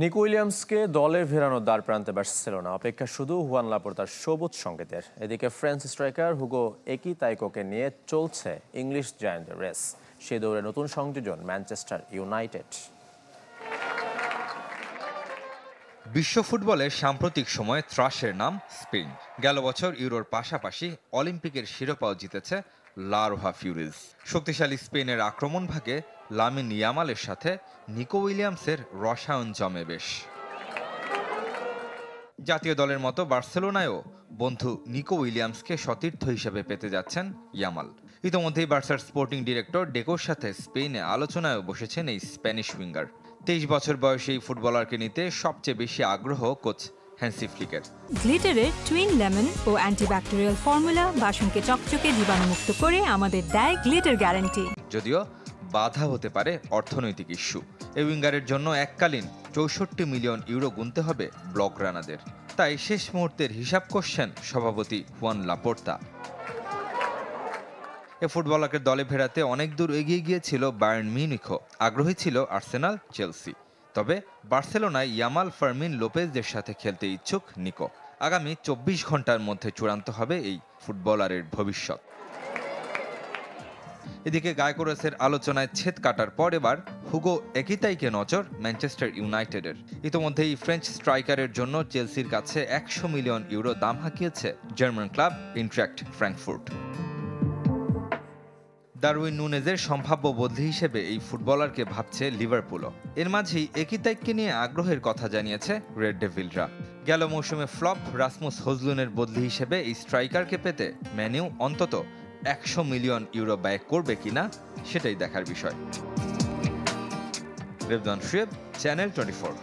নিকো উইলিয়ামসকে দলে ফেরানোর দ্বারপ্রান্তে বার্সেলোনা, অপেক্ষা শুধু হুয়ান লাপোর্তার সবুজ সংকেতের। এদিকে ফ্রেঞ্চ স্ট্রাইকার হুগো একিতাইকোকে নিয়ে চলছে ইংলিশ জায়ান্টের রেস। সে দৌড়ে নতুন সংযোজন ম্যানচেস্টার ইউনাইটেড। বিশ্ব ফুটবলের সাম্প্রতিক সময়ে ত্রাসের নাম স্পেন। গেল বছর ইউরোর পাশাপাশি অলিম্পিকের শিরোপাও জিতেছে লা রোহা ফিউরিজ। শক্তিশালী স্পেনের আক্রমণ ভাগে লামিন ইয়ামালের সাথে নিকো উইলিয়ামসের রসায়ন জমে বেশ। জাতীয় দলের মতো বার্সেলোনায়ও বন্ধু নিকো উইলিয়ামসকে সতীর্থ হিসেবে পেতে যাচ্ছেন ইয়ামাল। ইতোমধ্যেই বার্সার স্পোর্টিং ডিরেক্টর ডেকোর সাথে স্পেনে আলোচনায়ও বসেছেন এই স্প্যানিশ উইঙ্গার। 23 বছর বয়সী এই ফুটবলারকে নিতে সবচেয়ে বেশি আগ্রহ কোচ হ্যান্সি ফ্লিকের। গ্লিটারের টুইন লেমন ও অ্যান্টিব্যাকটেরিয়াল ফর্মুলা বাসনকে চকচকে জীবাণুমুক্ত করে আমাদের দেয় গ্লিটার গ্যারান্টি। যদিও বাধা হতে পারে অর্থনৈতিক ইস্যু। এই উইঙ্গারের জন্য এককালীন 64 মিলিয়ন ইউরো গুনতে হবে ব্লক রানাদের। তাই শেষ মুহূর্তের হিসাব করছেন সভাপতি হুয়ান লাপোর্তা। এ ফুটবলারকে দলে ফেরাতে অনেক দূর এগিয়ে গিয়েছিল বায়ার্ন মিউনিখও, আগ্রহী ছিল আর্সেনাল, চেলসি। তবে বার্সেলোনায় ইয়ামাল, ফার্মিন লোপেজদের সাথে খেলতে ইচ্ছুক নিকো। আগামী 24 ঘন্টার মধ্যে চূড়ান্ত হবে এই ফুটবলারের ভবিষ্যৎ। এদিকে গায়কোরাসের আলোচনায় ছেদ কাটার পর এবার হুগো একিতাইকে নজর ম্যানচেস্টার ইউনাইটেডের। ইতোমধ্যেই ফ্রেঞ্চ স্ট্রাইকারের জন্য চেলসির কাছে 100 মিলিয়ন ইউরো দাম হাঁকিয়েছে জার্মান ক্লাব ইনট্রাক্ট ফ্র্যাঙ্কফুর্ট। দারউইন নুনেজের সম্ভাব্য বদলি হিসেবে এই ফুটবলারকে ভাবছে লিভারপুলও। এর মাঝেই একিতাইককে নিয়ে আগ্রহের কথা জানিয়েছে রেড ডেভিলরা। গেল মৌসুমে ফ্লপ রাসমুস হোজলুনের বদলি হিসেবে এই স্ট্রাইকারকে পেতে ম্যানিউ অন্তত 100 মিলিয়ন ইউরো ব্যয় করবে কিনা সেটাই দেখার বিষয়। রেবদান শুয়েব, চ্যানেল 24।